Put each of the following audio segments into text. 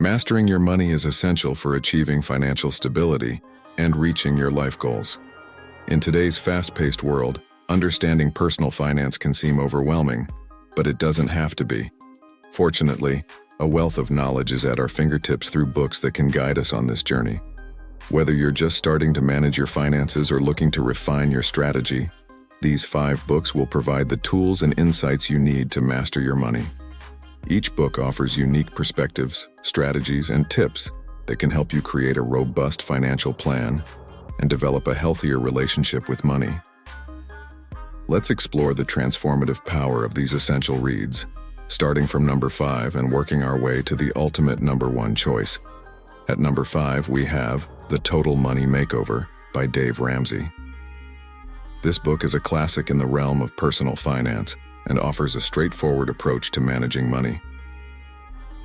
Mastering your money is essential for achieving financial stability and reaching your life goals. In today's fast-paced world, understanding personal finance can seem overwhelming, but it doesn't have to be. Fortunately, a wealth of knowledge is at our fingertips through books that can guide us on this journey. Whether you're just starting to manage your finances or looking to refine your strategy, these 5 books will provide the tools and insights you need to master your money. Each book offers unique perspectives, strategies, and tips that can help you create a robust financial plan and develop a healthier relationship with money. Let's explore the transformative power of these essential reads, starting from number 5 and working our way to the ultimate number 1 choice. At number 5, we have The Total Money Makeover by Dave Ramsey. This book is a classic in the realm of personal finance and offers a straightforward approach to managing money.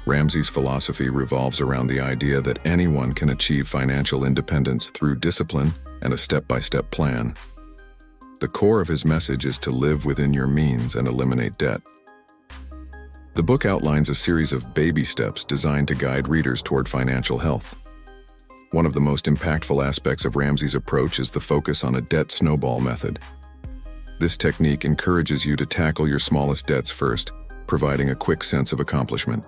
Ramsey's philosophy revolves around the idea that anyone can achieve financial independence through discipline and a step-by-step plan. The core of his message is to live within your means and eliminate debt. The book outlines a series of baby steps designed to guide readers toward financial health. One of the most impactful aspects of Ramsey's approach is the focus on a debt snowball method. This technique encourages you to tackle your smallest debts first, providing a quick sense of accomplishment.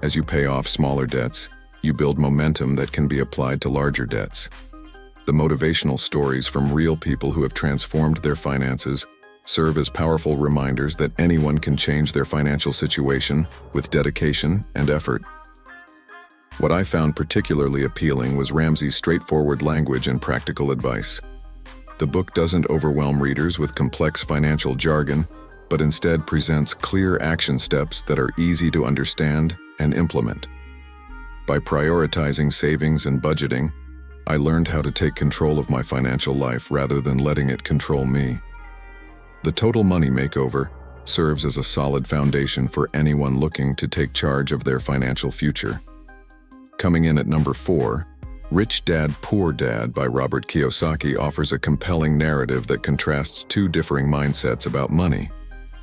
As you pay off smaller debts, you build momentum that can be applied to larger debts. The motivational stories from real people who have transformed their finances serve as powerful reminders that anyone can change their financial situation with dedication and effort. What I found particularly appealing was Ramsey's straightforward language and practical advice. The book doesn't overwhelm readers with complex financial jargon, but instead presents clear action steps that are easy to understand and implement. By prioritizing savings and budgeting, I learned how to take control of my financial life rather than letting it control me. The Total Money Makeover serves as a solid foundation for anyone looking to take charge of their financial future. Coming in at number 4, Rich Dad, Poor Dad by Robert Kiyosaki offers a compelling narrative that contrasts 2 differing mindsets about money.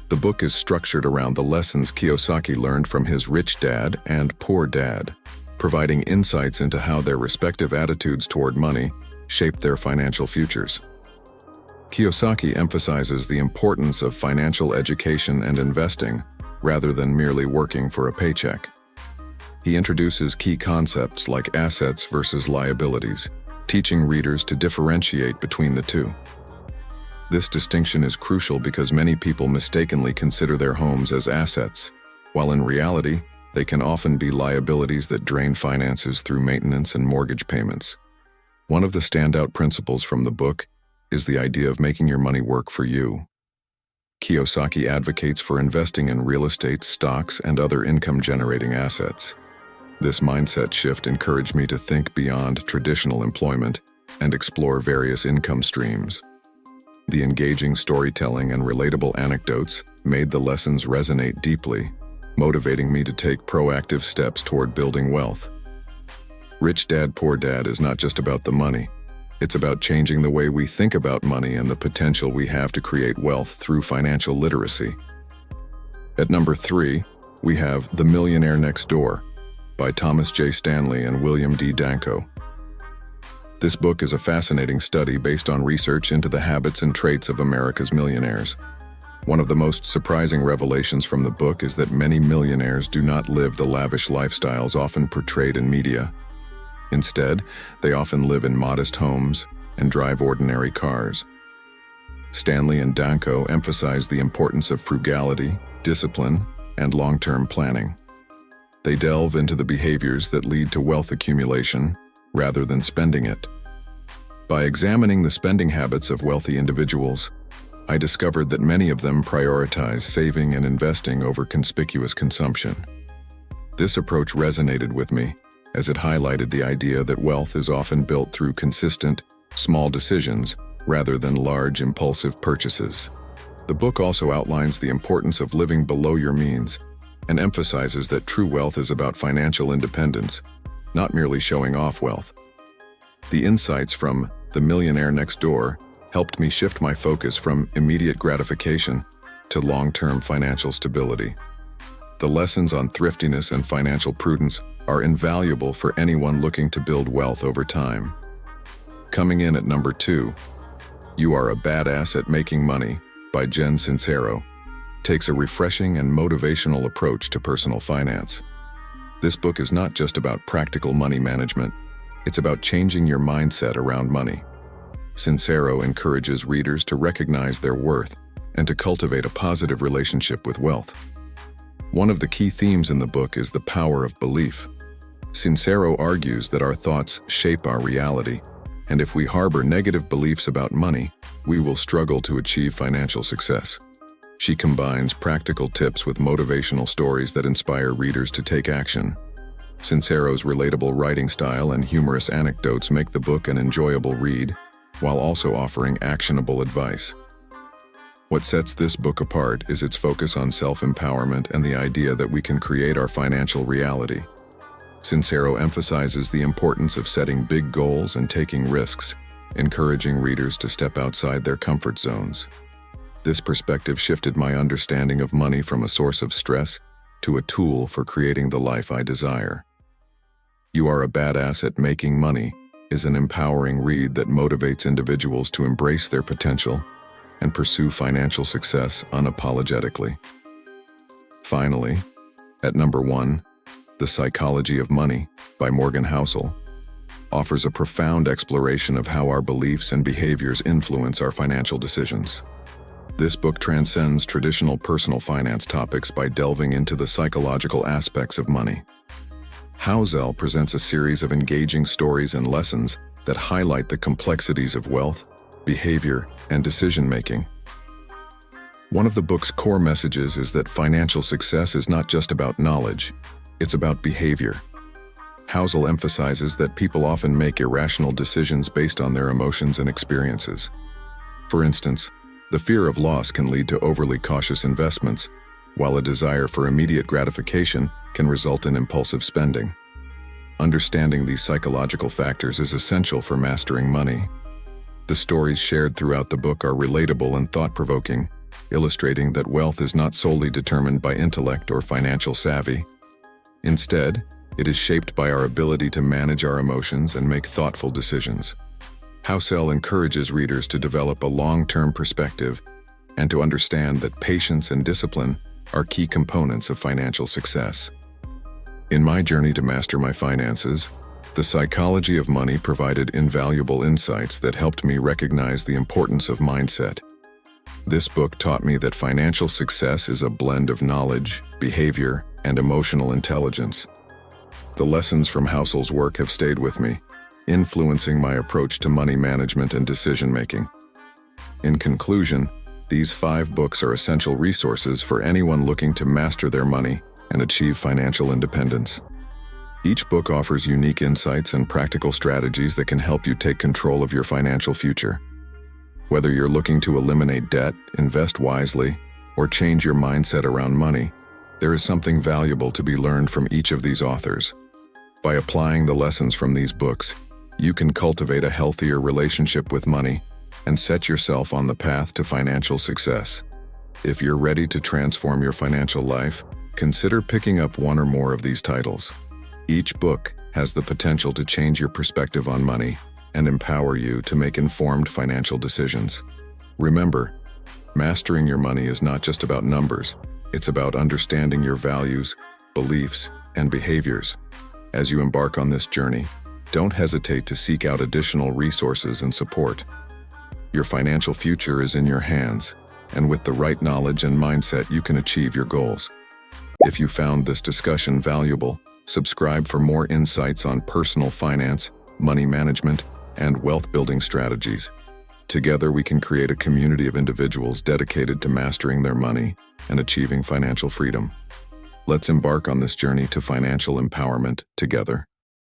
The book is structured around the lessons Kiyosaki learned from his rich dad and poor dad, providing insights into how their respective attitudes toward money shaped their financial futures. Kiyosaki emphasizes the importance of financial education and investing rather than merely working for a paycheck. He introduces key concepts like assets versus liabilities, teaching readers to differentiate between the two. This distinction is crucial because many people mistakenly consider their homes as assets, while in reality, they can often be liabilities that drain finances through maintenance and mortgage payments. One of the standout principles from the book is the idea of making your money work for you. Kiyosaki advocates for investing in real estate, stocks, and other income-generating assets. This mindset shift encouraged me to think beyond traditional employment and explore various income streams. The engaging storytelling and relatable anecdotes made the lessons resonate deeply, motivating me to take proactive steps toward building wealth. Rich Dad, Poor Dad is not just about the money. It's about changing the way we think about money and the potential we have to create wealth through financial literacy. At number 3, we have The Millionaire Next Door by Thomas J. Stanley and William D. Danko. This book is a fascinating study based on research into the habits and traits of America's millionaires. One of the most surprising revelations from the book is that many millionaires do not live the lavish lifestyles often portrayed in media. Instead, they often live in modest homes and drive ordinary cars. Stanley and Danko emphasize the importance of frugality, discipline, and long-term planning. They delve into the behaviors that lead to wealth accumulation rather than spending it. By examining the spending habits of wealthy individuals, I discovered that many of them prioritize saving and investing over conspicuous consumption. This approach resonated with me, as it highlighted the idea that wealth is often built through consistent, small decisions rather than large, impulsive purchases. The book also outlines the importance of living below your means and emphasizes that true wealth is about financial independence, not merely showing off wealth. The insights from The Millionaire Next Door helped me shift my focus from immediate gratification to long-term financial stability. The lessons on thriftiness and financial prudence are invaluable for anyone looking to build wealth over time. Coming in at number 2, You Are a Badass at Making Money by Jen Sincero takes a refreshing and motivational approach to personal finance. This book is not just about practical money management, it's about changing your mindset around money. Sincero encourages readers to recognize their worth and to cultivate a positive relationship with wealth. One of the key themes in the book is the power of belief. Sincero argues that our thoughts shape our reality, and if we harbor negative beliefs about money, we will struggle to achieve financial success. She combines practical tips with motivational stories that inspire readers to take action. Sincero's relatable writing style and humorous anecdotes make the book an enjoyable read, while also offering actionable advice. What sets this book apart is its focus on self-empowerment and the idea that we can create our financial reality. Sincero emphasizes the importance of setting big goals and taking risks, encouraging readers to step outside their comfort zones. This perspective shifted my understanding of money from a source of stress to a tool for creating the life I desire. You Are a Badass at Making Money is an empowering read that motivates individuals to embrace their potential and pursue financial success unapologetically. Finally, at number 1, The Psychology of Money by Morgan Housel offers a profound exploration of how our beliefs and behaviors influence our financial decisions. This book transcends traditional personal finance topics by delving into the psychological aspects of money. Housel presents a series of engaging stories and lessons that highlight the complexities of wealth, behavior, and decision-making. One of the book's core messages is that financial success is not just about knowledge, it's about behavior. Housel emphasizes that people often make irrational decisions based on their emotions and experiences. For instance, the fear of loss can lead to overly cautious investments, while a desire for immediate gratification can result in impulsive spending. Understanding these psychological factors is essential for mastering money. The stories shared throughout the book are relatable and thought-provoking, illustrating that wealth is not solely determined by intellect or financial savvy. Instead, it is shaped by our ability to manage our emotions and make thoughtful decisions. Housel encourages readers to develop a long-term perspective and to understand that patience and discipline are key components of financial success. In my journey to master my finances, The Psychology of Money provided invaluable insights that helped me recognize the importance of mindset. This book taught me that financial success is a blend of knowledge, behavior, and emotional intelligence. The lessons from Housel's work have stayed with me, influencing my approach to money management and decision-making. In conclusion, these 5 books are essential resources for anyone looking to master their money and achieve financial independence. Each book offers unique insights and practical strategies that can help you take control of your financial future. Whether you're looking to eliminate debt, invest wisely, or change your mindset around money, there is something valuable to be learned from each of these authors. By applying the lessons from these books, you can cultivate a healthier relationship with money and set yourself on the path to financial success. If you're ready to transform your financial life, consider picking up one or more of these titles. Each book has the potential to change your perspective on money and empower you to make informed financial decisions. Remember, mastering your money is not just about numbers, it's about understanding your values, beliefs, and behaviors. As you embark on this journey, don't hesitate to seek out additional resources and support. Your financial future is in your hands, and with the right knowledge and mindset, you can achieve your goals. If you found this discussion valuable, subscribe for more insights on personal finance, money management, and wealth-building strategies. Together, we can create a community of individuals dedicated to mastering their money and achieving financial freedom. Let's embark on this journey to financial empowerment together.